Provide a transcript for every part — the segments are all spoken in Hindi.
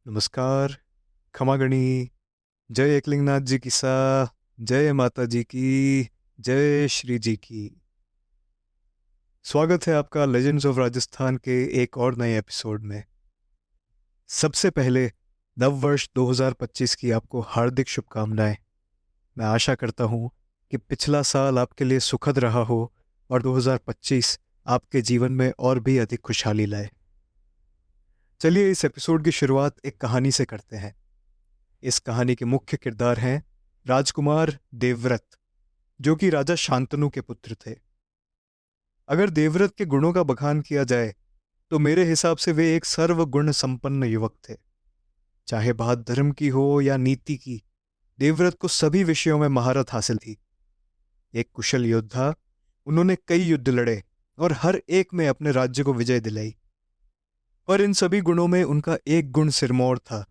नमस्कार। खमागणी। जय एकलिंगनाथ जी की सा। जय माता जी की। जय श्री जी की। स्वागत है आपका लेजेंड्स ऑफ राजस्थान के एक और नए एपिसोड में। सबसे पहले नव वर्ष 2025 की आपको हार्दिक शुभकामनाएं। मैं आशा करता हूं कि पिछला साल आपके लिए सुखद रहा हो और 2025 आपके जीवन में और भी अधिक खुशहाली लाए। चलिए इस एपिसोड की शुरुआत एक कहानी से करते हैं। इस कहानी के मुख्य किरदार हैं राजकुमार देवव्रत, जो कि राजा शांतनु के पुत्र थे। अगर देवव्रत के गुणों का बखान किया जाए तो मेरे हिसाब से वे एक सर्वगुण संपन्न युवक थे। चाहे बात धर्म की हो या नीति की, देवव्रत को सभी विषयों में महारत हासिल थी। एक कुशल योद्धा, उन्होंने कई युद्ध लड़े और हर एक में अपने राज्य को विजय दिलाई। पर इन सभी गुणों में उनका एक गुण सिरमौर था,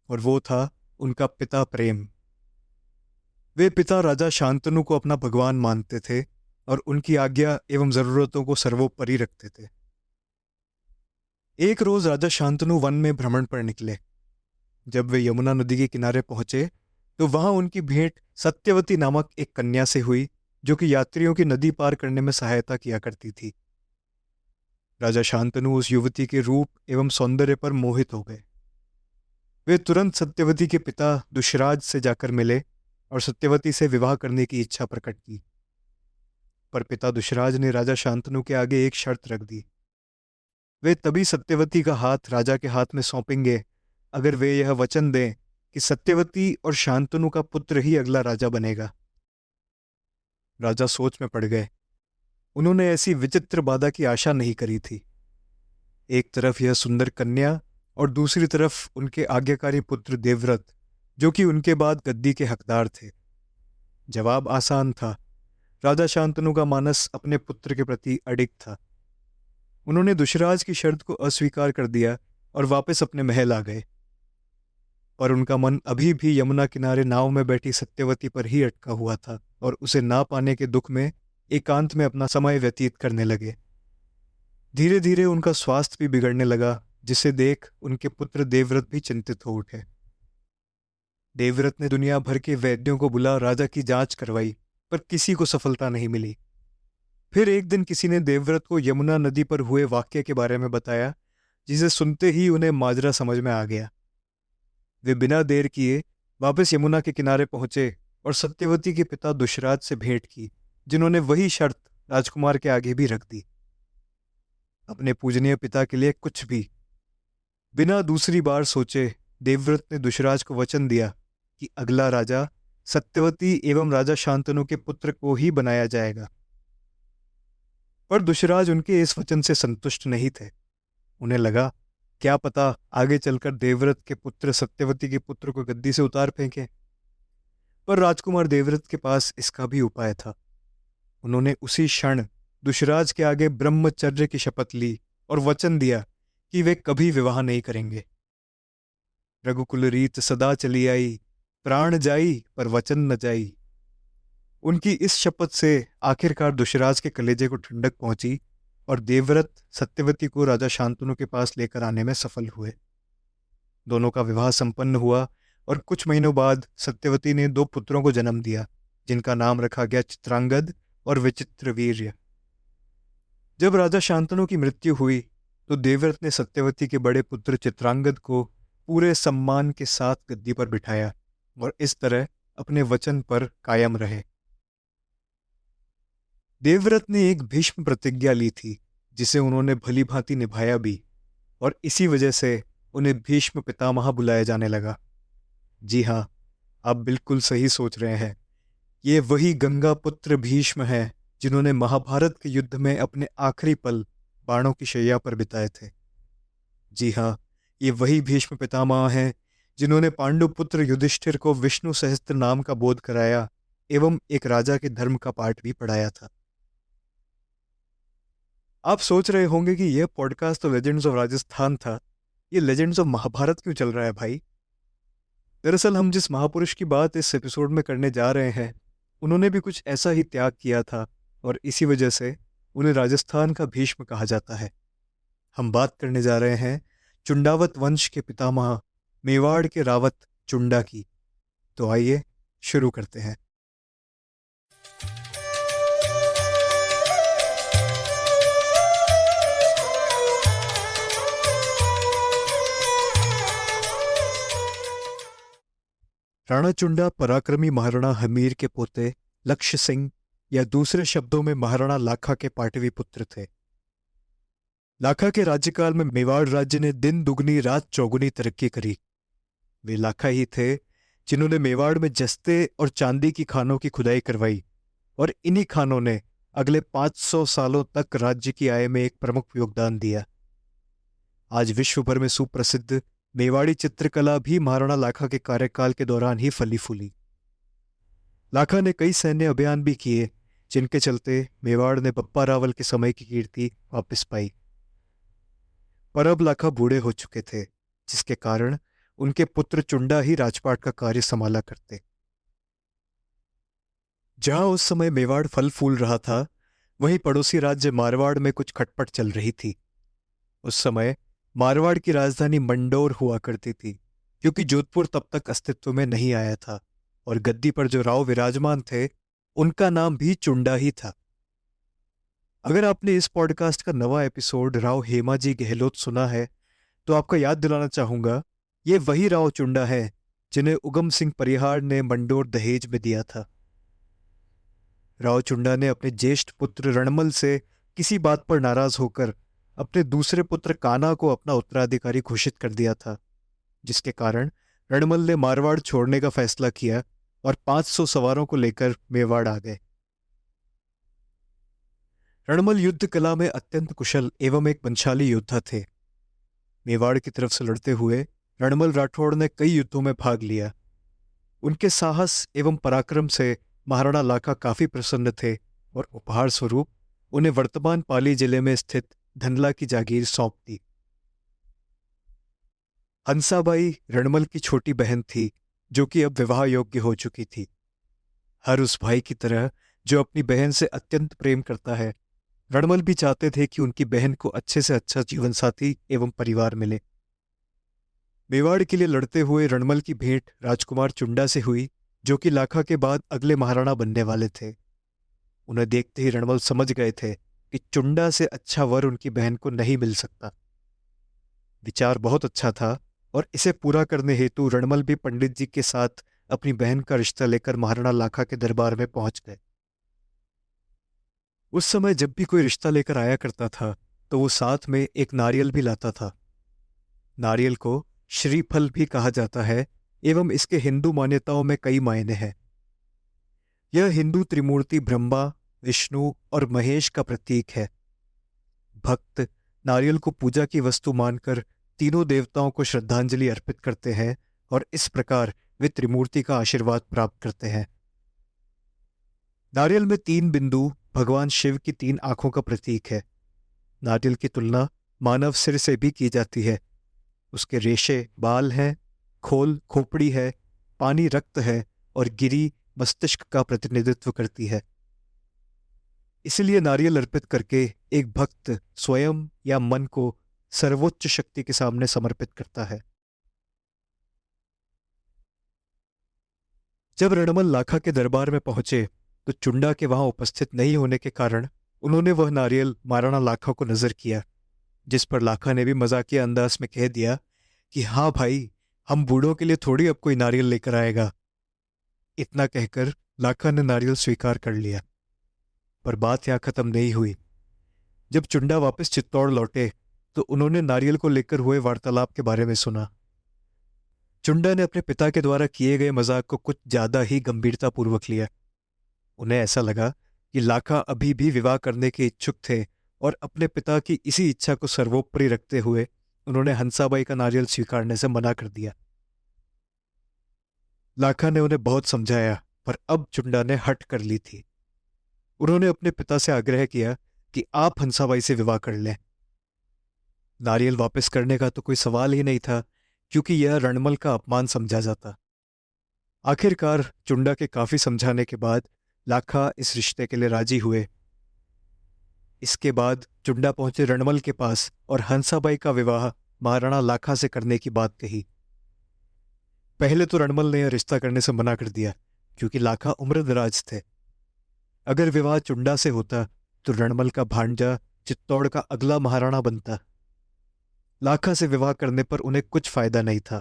और वो था उनका पिता प्रेम। वे पिता राजा शांतनु को अपना भगवान मानते थे और उनकी आज्ञा एवं जरूरतों को सर्वोपरि रखते थे। एक रोज राजा शांतनु वन में भ्रमण पर निकले। जब वे यमुना नदी के किनारे पहुंचे तो वहां उनकी भेंट सत्यवती नामक एक कन्या से हुई, जो कि यात्रियों की नदी पार करने में सहायता किया करती थी। राजा शांतनु उस युवती के रूप एवं सौंदर्य पर मोहित हो गए। वे तुरंत सत्यवती के पिता दुष्यराज से जाकर मिले और सत्यवती से विवाह करने की इच्छा प्रकट की। पर पिता दुष्यराज ने राजा शांतनु के आगे एक शर्त रख दी। वे तभी सत्यवती का हाथ राजा के हाथ में सौंपेंगे अगर वे यह वचन दें कि सत्यवती और शांतनु का पुत्र ही अगला राजा बनेगा। राजा सोच में पड़ गए। उन्होंने ऐसी विचित्र बाधा की आशा नहीं करी थी। एक तरफ यह सुंदर कन्या और दूसरी तरफ उनके आज्ञाकारी पुत्र देवव्रत, जो कि उनके बाद गद्दी के हकदार थे। जवाब आसान था। राजा शांतनु का मानस अपने पुत्र के प्रति अडिग था। उन्होंने दुष्यराज की शर्त को अस्वीकार कर दिया और वापस अपने महल आ गए। पर उनका मन अभी भी यमुना किनारे नाव में बैठी सत्यवती पर ही अटका हुआ था और उसे ना पाने के दुख में एकांत में अपना समय व्यतीत करने लगे। धीरे धीरे उनका स्वास्थ्य भी बिगड़ने लगा, जिसे देख उनके पुत्र देवव्रत भी चिंतित हो उठे। देवव्रत ने दुनिया भर के वैद्यों को बुला राजा की जांच करवाई, पर किसी को सफलता नहीं मिली। फिर एक दिन किसी ने देवव्रत को यमुना नदी पर हुए वाक्य के बारे में बताया, जिसे सुनते ही उन्हें माजरा समझ में आ गया। वे बिना देर किए वापस यमुना के किनारे पहुंचे और सत्यवती के पिता दुष्यराज से भेंट की, जिन्होंने वही शर्त राजकुमार के आगे भी रख दी। अपने पूजनीय पिता के लिए कुछ भी। बिना दूसरी बार सोचे देवव्रत ने दुष्यराज को वचन दिया कि अगला राजा सत्यवती एवं राजा शांतनु के पुत्र को ही बनाया जाएगा। पर दुष्यराज उनके इस वचन से संतुष्ट नहीं थे। उन्हें लगा, क्या पता आगे चलकर देवव्रत के पुत्र सत्यवती के पुत्र को गद्दी से उतार फेंके। पर राजकुमार देवव्रत के पास इसका भी उपाय था। उन्होंने उसी क्षण दुष्यराज के आगे ब्रह्मचर्य की शपथ ली और वचन दिया कि वे कभी विवाह नहीं करेंगे। रघुकुल रीत सदा चली आई, प्राण जाई पर वचन न जाई। उनकी इस शपथ से आखिरकार दुष्यराज के कलेजे को ठंडक पहुंची और देवव्रत सत्यवती को राजा शांतनु के पास लेकर आने में सफल हुए। दोनों का विवाह संपन्न हुआ और कुछ महीनों बाद सत्यवती ने दो पुत्रों को जन्म दिया, जिनका नाम रखा गया चित्रांगद और विचित्रवीर्य। जब राजा शांतनु की मृत्यु हुई तो देवव्रत ने सत्यवती के बड़े पुत्र चित्रांगद को पूरे सम्मान के साथ गद्दी पर बिठाया और इस तरह अपने वचन पर कायम रहे। देवव्रत ने एक भीष्म प्रतिज्ञा ली थी, जिसे उन्होंने भली भांति निभाया भी, और इसी वजह से उन्हें भीष्म पितामह बुलाया जाने लगा। जी हाँ, आप बिल्कुल सही सोच रहे हैं। ये वही गंगा पुत्र भीष्म हैं, जिन्होंने महाभारत के युद्ध में अपने आखिरी पल बाणों की शैया पर बिताए थे। जी हाँ, ये वही भीष्म पितामह हैं, जिन्होंने पांडुपुत्र युधिष्ठिर को विष्णु सहस्त्र नाम का बोध कराया एवं एक राजा के धर्म का पाठ भी पढ़ाया था। आप सोच रहे होंगे कि यह पॉडकास्ट तो लेजेंड्स ऑफ राजस्थान था, ये लेजेंड्स ऑफ महाभारत क्यों चल रहा है भाई? दरअसल हम जिस महापुरुष की बात इस एपिसोड में करने जा रहे हैं, उन्होंने भी कुछ ऐसा ही त्याग किया था और इसी वजह से उन्हें राजस्थान का भीष्म कहा जाता है। हम बात करने जा रहे हैं चुंडावत वंश के पितामह मेवाड़ के रावत चुंडा की। तो आइए शुरू करते हैं। राणा चुंडा पराक्रमी महाराणा हमीर के पोते लक्ष्य सिंह, या दूसरे शब्दों में महाराणा लाखा के पाटवी पुत्र थे। लाखा के राज्यकाल में मेवाड़ राज्य ने दिन दुगनी रात चौगुनी तरक्की करी। वे लाखा ही थे जिन्होंने मेवाड़ में जस्ते और चांदी की खानों की खुदाई करवाई, और इन्हीं खानों ने अगले 500 सालों तक राज्य की आय में एक प्रमुख योगदान दिया। आज विश्व भर में सुप्रसिद्ध मेवाड़ी चित्रकला भी महाराणा लाखा के कार्यकाल के दौरान ही फली फूली। लाखा ने कई सैन्य अभियान भी किए, जिनके चलते मेवाड़ ने बप्पा रावल के समय की कीर्ति वापस पाई। पर अब लाखा बूढ़े हो चुके थे, जिसके कारण उनके पुत्र चुंडा ही राजपाट का कार्य संभाला करते। जहां उस समय मेवाड़ फल फूल रहा था, वहीं पड़ोसी राज्य मारवाड़ में कुछ खटपट चल रही थी। उस समय मारवाड़ की राजधानी मंडोर हुआ करती थी, क्योंकि जोधपुर तब तक अस्तित्व में नहीं आया था, और गद्दी पर जो राव विराजमान थे उनका नाम भी चुंडा ही था। अगर आपने इस पॉडकास्ट का नवा एपिसोड राव हेमाजी गहलोत सुना है, तो आपका याद दिलाना चाहूंगा, ये वही राव चुंडा है जिन्हें उगम सिंह परिहार ने मंडोर दहेज में दिया था। राव चुंडा ने अपने ज्येष्ठ पुत्र रणमल से किसी बात पर नाराज होकर अपने दूसरे पुत्र कान्हा को अपना उत्तराधिकारी घोषित कर दिया था, जिसके कारण रणमल ने मारवाड़ छोड़ने का फैसला किया और 500 सवारों को लेकर मेवाड़ आ गए। रणमल युद्ध कला में अत्यंत कुशल एवं एक बलशाली योद्धा थे। मेवाड़ की तरफ से लड़ते हुए रणमल राठौड़ ने कई युद्धों में भाग लिया। उनके साहस एवं पराक्रम से महाराणा लाखा काफी प्रसन्न थे, और उपहार स्वरूप उन्हें वर्तमान पाली जिले में स्थित धनला की जागीर सौंप दी। हंसाबाई रणमल की छोटी बहन थी, जो कि अब विवाह योग्य हो चुकी थी। हर उस भाई की तरह जो अपनी बहन से अत्यंत प्रेम करता है, रणमल भी चाहते थे कि उनकी बहन को अच्छे से अच्छा जीवन साथी एवं परिवार मिले। मेवाड़ के लिए लड़ते हुए रणमल की भेंट राजकुमार चुंडा से हुई, जो कि लाखा के बाद अगले महाराणा बनने वाले थे। उन्हें देखते ही रणमल समझ गए थे कि चुंडा से अच्छा वर उनकी बहन को नहीं मिल सकता। विचार बहुत अच्छा था, और इसे पूरा करने हेतु रणमल भी पंडित जी के साथ अपनी बहन का रिश्ता लेकर महाराणा लाखा के दरबार में पहुंच गए। उस समय जब भी कोई रिश्ता लेकर आया करता था, तो वो साथ में एक नारियल भी लाता था। नारियल को श्रीफल भी कहा जाता है, एवं इसके हिंदू मान्यताओं में कई मायने हैं। यह हिंदू त्रिमूर्ति ब्रह्मा, विष्णु और महेश का प्रतीक है। भक्त नारियल को पूजा की वस्तु मानकर तीनों देवताओं को श्रद्धांजलि अर्पित करते हैं, और इस प्रकार वे त्रिमूर्ति का आशीर्वाद प्राप्त करते हैं। नारियल में 3 बिंदु भगवान शिव की 3 आंखों का प्रतीक है। नारियल की तुलना मानव सिर से भी की जाती है। उसके रेशे बाल हैं, खोल खोपड़ी है, पानी रक्त है, और गिरी मस्तिष्क का प्रतिनिधित्व करती है। इसलिए नारियल अर्पित करके एक भक्त स्वयं या मन को सर्वोच्च शक्ति के सामने समर्पित करता है। जब रणमल लाखा के दरबार में पहुंचे, तो चुंडा के वहां उपस्थित नहीं होने के कारण उन्होंने वह नारियल महाराणा लाखा को नजर किया, जिस पर लाखा ने भी मजाकिया अंदाज में कह दिया कि हाँ भाई, हम बूढ़ों के लिए थोड़ी अब कोई नारियल लेकर आएगा। इतना कहकर लाखा ने नारियल स्वीकार कर लिया। पर बात यहां खत्म नहीं हुई। जब चुंडा वापस चित्तौड़ लौटे, तो उन्होंने नारियल को लेकर हुए वार्तालाप के बारे में सुना। चुंडा ने अपने पिता के द्वारा किए गए मजाक को कुछ ज्यादा ही गंभीरतापूर्वक लिया। उन्हें ऐसा लगा कि लाखा अभी भी विवाह करने के इच्छुक थे, और अपने पिता की इसी इच्छा को सर्वोपरि रखते हुए उन्होंने हंसाबाई का नारियल स्वीकारने से मना कर दिया। लाखा ने उन्हें बहुत समझाया, पर अब चुंडा ने हट कर ली थी। उन्होंने अपने पिता से आग्रह किया कि आप हंसाबाई से विवाह कर लें। नारियल वापस करने का तो कोई सवाल ही नहीं था, क्योंकि यह रणमल का अपमान समझा जाता। आखिरकार चुंडा के काफी समझाने के बाद लाखा इस रिश्ते के लिए राजी हुए। इसके बाद चुंडा पहुंचे रणमल के पास और हंसाबाई का विवाह महाराणा लाखा से करने की बात कही। पहले तो रणमल ने यह रिश्ता करने से मना कर दिया, क्योंकि लाखा उम्रदराज थे। अगर विवाह चुंडा से होता तो रणमल का भांजा चित्तौड़ का अगला महाराणा बनता। लाखा से विवाह करने पर उन्हें कुछ फायदा नहीं था,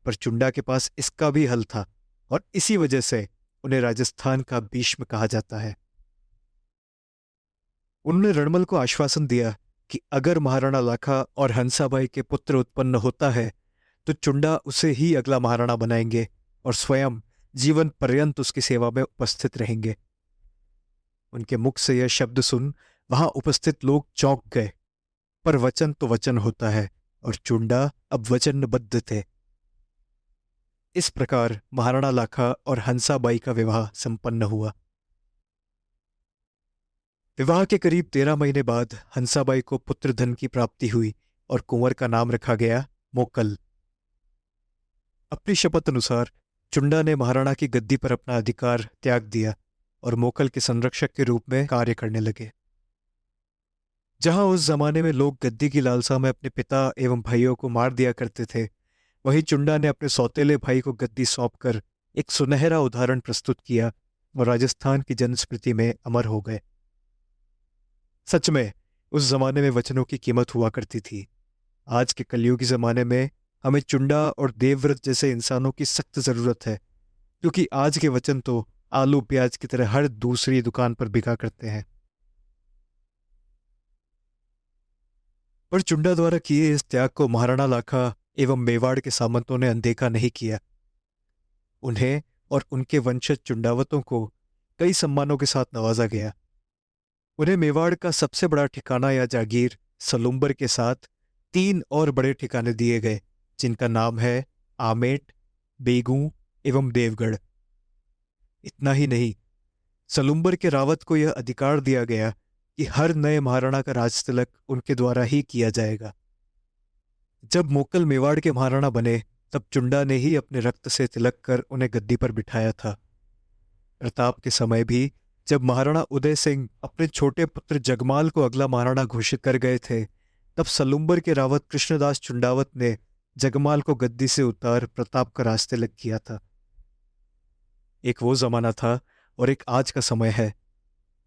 पर चुंडा के पास इसका भी हल था, और इसी वजह से उन्हें राजस्थान का भीष्म कहा जाता है। उन्होंने रणमल को आश्वासन दिया कि अगर महाराणा लाखा और हंसाबाई के पुत्र उत्पन्न होता है तो चुंडा उसे ही अगला महाराणा बनाएंगे और स्वयं जीवन पर्यंत उसकी सेवा में उपस्थित रहेंगे। उनके मुख से यह शब्द सुन वहां उपस्थित लोग चौंक गए, पर वचन तो वचन होता है और चुंडा अब वचनबद्ध थे। इस प्रकार महाराणा लाखा और हंसाबाई का विवाह संपन्न हुआ। विवाह के करीब 13 महीने बाद हंसाबाई को पुत्र धन की प्राप्ति हुई और कुंवर का नाम रखा गया मोकल। अपनी शपथ अनुसार चुंडा ने महाराणा की गद्दी पर अपना अधिकार त्याग दिया और मोकल के संरक्षक के रूप में कार्य करने लगे। जहां उस जमाने में लोग गद्दी की लालसा में अपने पिता एवं भाइयों को मार दिया करते थे, वहीं चुंडा ने अपने सौतेले भाई को गद्दी सौंपकर एक सुनहरा उदाहरण प्रस्तुत किया और राजस्थान की जनस्मृति में अमर हो गए। सच में उस जमाने में वचनों की कीमत हुआ करती थी। आज के कलयुगी जमाने में हमें चुंडा और देवव्रत जैसे इंसानों की सख्त जरूरत है, क्योंकि आज के वचन तो आलू प्याज की तरह हर दूसरी दुकान पर बिका करते हैं। पर चुंडा द्वारा किए इस त्याग को महाराणा लाखा एवं मेवाड़ के सामंतों ने अनदेखा नहीं किया। उन्हें और उनके वंशज चुंडावतों को कई सम्मानों के साथ नवाजा गया। उन्हें मेवाड़ का सबसे बड़ा ठिकाना या जागीर सलुम्बर के साथ 3 और बड़े ठिकाने दिए गए, जिनका नाम है आमेट, बेगू एवं देवगढ़। इतना ही नहीं, सलुम्बर के रावत को यह अधिकार दिया गया कि हर नए महाराणा का राजतिलक उनके द्वारा ही किया जाएगा। जब मोकल मेवाड़ के महाराणा बने तब चुंडा ने ही अपने रक्त से तिलक कर उन्हें गद्दी पर बिठाया था। प्रताप के समय भी जब महाराणा उदय सिंह अपने छोटे पुत्र जगमाल को अगला महाराणा घोषित कर गए थे, तब सलुम्बर के रावत कृष्णदास चुंडावत ने जगमाल को गद्दी से उतार प्रताप का राजतिलक किया था। एक वो जमाना था और एक आज का समय है।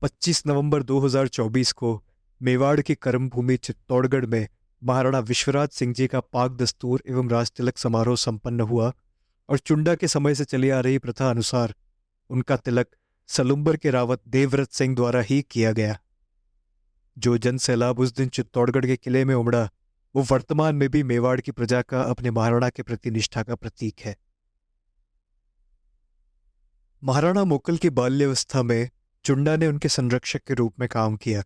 25 नवंबर 2024 को मेवाड़ की कर्मभूमि चित्तौड़गढ़ में महाराणा विश्वराज सिंह जी का पाक दस्तूर एवं राजतिलक समारोह संपन्न हुआ और चुंडा के समय से चली आ रही प्रथा अनुसार उनका तिलक सलुम्बर के रावत देवव्रत सिंह द्वारा ही किया गया। जो जन सैलाब उस दिन चित्तौड़गढ़ के किले में उमड़ा, वो वर्तमान में भी मेवाड़ की प्रजा का अपने महाराणा के प्रति निष्ठा का प्रतीक है। महाराणा मोकल की बाल्यावस्था में चुंडा ने उनके संरक्षक के रूप में काम किया।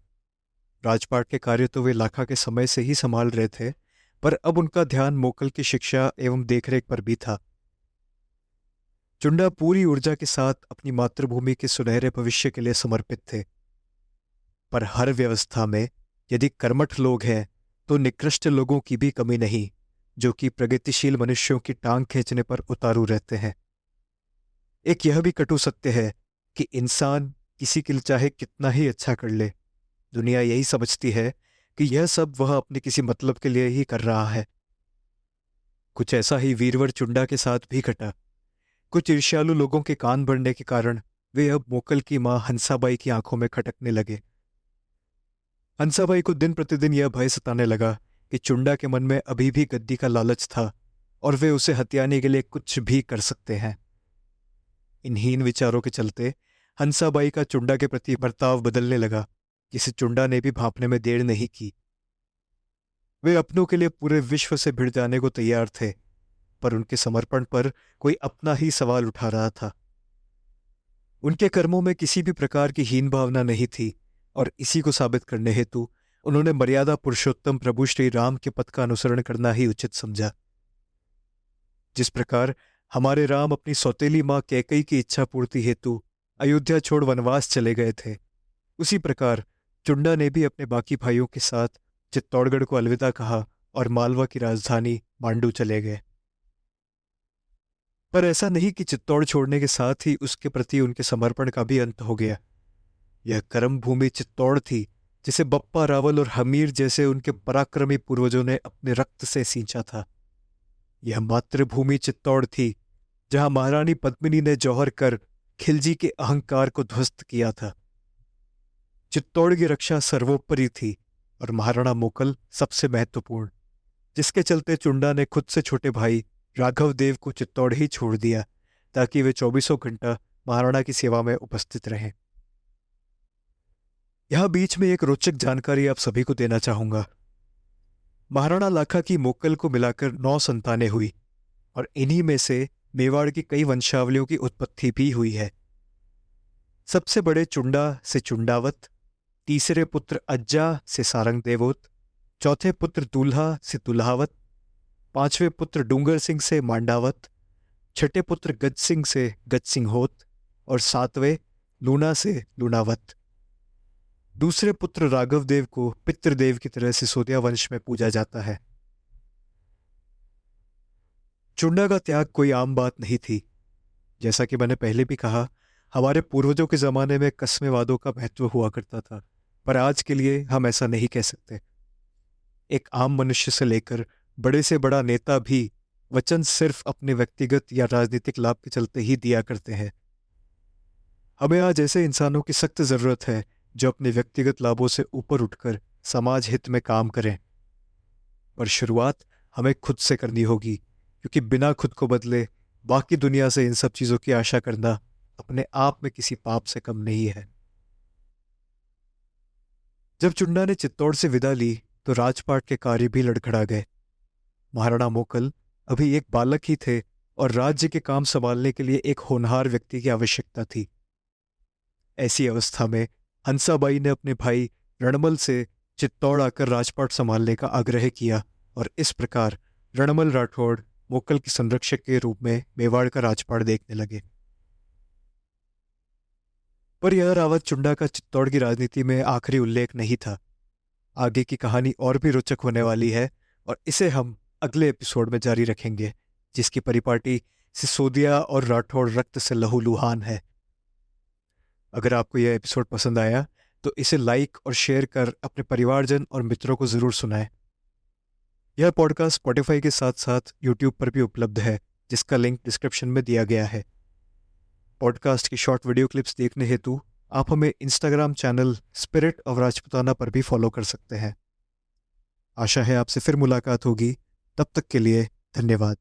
राजपाट के कार्य तो वे लाखा के समय से ही संभाल रहे थे, पर अब उनका ध्यान मोकल की शिक्षा एवं देखरेख पर भी था। चुंडा पूरी ऊर्जा के साथ अपनी मातृभूमि के सुनहरे भविष्य के लिए समर्पित थे, पर हर व्यवस्था में यदि कर्मठ लोग हैं तो निकृष्ट लोगों की भी कमी नहीं, जो कि प्रगतिशील मनुष्यों की टांग खींचने पर उतारू रहते हैं। एक यह भी कटु सत्य है कि इंसान किसी के लिए चाहे कितना ही अच्छा कर ले, दुनिया यही समझती है कि यह सब वह अपने किसी मतलब के लिए ही कर रहा है। कुछ ऐसा ही वीरवर चुंडा के साथ भी घटा। कुछ ईर्ष्यालु लोगों के कान भरने के कारण वे अब मोकल की मां हंसाबाई की आंखों में खटकने लगे। हंसाबाई को दिन प्रतिदिन यह भय सताने लगा कि चुंडा के मन में अभी भी गद्दी का लालच था और वे उसे हथियाने के लिए कुछ भी कर सकते हैं। इन हीन विचारों के चलते हंसाबाई का चुंडा के प्रति बर्ताव बदलने लगा, जिसे चुंडा ने भी भांपने में देर नहीं की। वे अपनों के लिए पूरे विश्व से भिड़ जाने को तैयार थे, पर उनके समर्पण पर कोई अपना ही सवाल उठा रहा था। उनके कर्मों में किसी भी प्रकार की हीन भावना नहीं थी और इसी को साबित करने हेतु उन्होंने मर्यादा पुरुषोत्तम प्रभु श्री राम के पथ का अनुसरण करना ही उचित समझा। जिस प्रकार हमारे राम अपनी सौतेली मां कैकई की इच्छा पूर्ति हेतु अयोध्या छोड़ वनवास चले गए थे, उसी प्रकार चुंडा ने भी अपने बाकी भाइयों के साथ चित्तौड़गढ़ को अलविदा कहा और मालवा की राजधानी मांडू चले गए। पर ऐसा नहीं कि चित्तौड़ छोड़ने के साथ ही उसके प्रति उनके समर्पण का भी अंत हो गया। यह कर्म भूमि चित्तौड़ थी जिसे बप्पा रावल और हमीर जैसे उनके पराक्रमी पूर्वजों ने अपने रक्त से सींचा था। यह मातृभूमि चित्तौड़ थी, जहां महारानी पद्मिनी ने जौहर कर खिलजी के अहंकार को ध्वस्त किया था। चित्तौड़ की रक्षा सर्वोपरि थी और महाराणा मोकल सबसे महत्वपूर्ण, जिसके चलते चुंडा ने खुद से छोटे भाई राघव देव को चित्तौड़ ही छोड़ दिया ताकि वे 24 घंटा महाराणा की सेवा में उपस्थित रहें। यहां बीच में एक रोचक जानकारी आप सभी को देना चाहूंगा। महाराणा लाखा की मोकल को मिलाकर 9 संतानें हुई और इन्हीं में से मेवाड़ की कई वंशावलियों की उत्पत्ति भी हुई है। सबसे बड़े चुंडा से चुंडावत, तीसरे पुत्र अज्जा से सारंग देवोत, चौथे पुत्र दूल्हा से दुल्हावत, पांचवें पुत्र डूंगर सिंह से मांडावत, छठे पुत्र गज सिंह से गज सिंहोत और सातवें लूना से लूनावत। दूसरे पुत्र राघव देव को पितृदेव की तरह सिसोदिया वंश में पूजा जाता है। चुंडा का त्याग कोई आम बात नहीं थी। जैसा कि मैंने पहले भी कहा, हमारे पूर्वजों के जमाने में कस्में वादों का महत्व हुआ करता था, पर आज के लिए हम ऐसा नहीं कह सकते। एक आम मनुष्य से लेकर बड़े से बड़ा नेता भी वचन सिर्फ अपने व्यक्तिगत या राजनीतिक लाभ के चलते ही दिया करते हैं। हमें आज ऐसे इंसानों की सख्त जरूरत है जो अपने व्यक्तिगत लाभों से ऊपर उठकर समाज हित में काम करें। पर शुरुआत हमें खुद से करनी होगी, क्योंकि बिना खुद को बदले बाकी दुनिया से इन सब चीजों की आशा करना अपने आप में किसी पाप से कम नहीं है। जब चुंडा ने चित्तौड़ से विदा ली तो राजपाट के कार्य भी लड़खड़ा गए। महाराणा मोकल अभी एक बालक ही थे और राज्य के काम संभालने के लिए एक होनहार व्यक्ति की आवश्यकता थी। ऐसी अवस्था में हंसाबाई ने अपने भाई रणमल से चित्तौड़ आकर राजपाट संभालने का आग्रह किया और इस प्रकार रणमल राठौड़ मोकल के संरक्षक के रूप में मेवाड़ का राजपाट देखने लगे। पर यह रावत चुंडा का चित्तौड़ की राजनीति में आखिरी उल्लेख नहीं था। आगे की कहानी और भी रोचक होने वाली है और इसे हम अगले एपिसोड में जारी रखेंगे, जिसकी परिपाटी सिसोदिया और राठौड़ रक्त से लहूलुहान है। अगर आपको यह एपिसोड पसंद आया तो इसे लाइक और शेयर कर अपने परिवारजन और मित्रों को जरूर सुनाएं। यह पॉडकास्ट स्पॉटिफाई के साथ साथ यूट्यूब पर भी उपलब्ध है, जिसका लिंक डिस्क्रिप्शन में दिया गया है। पॉडकास्ट की शॉर्ट वीडियो क्लिप्स देखने हेतु आप हमें Instagram channel spirit of Rajputana पर भी फॉलो कर सकते हैं। आशा है आपसे फिर मुलाकात होगी। तब तक के लिए धन्यवाद।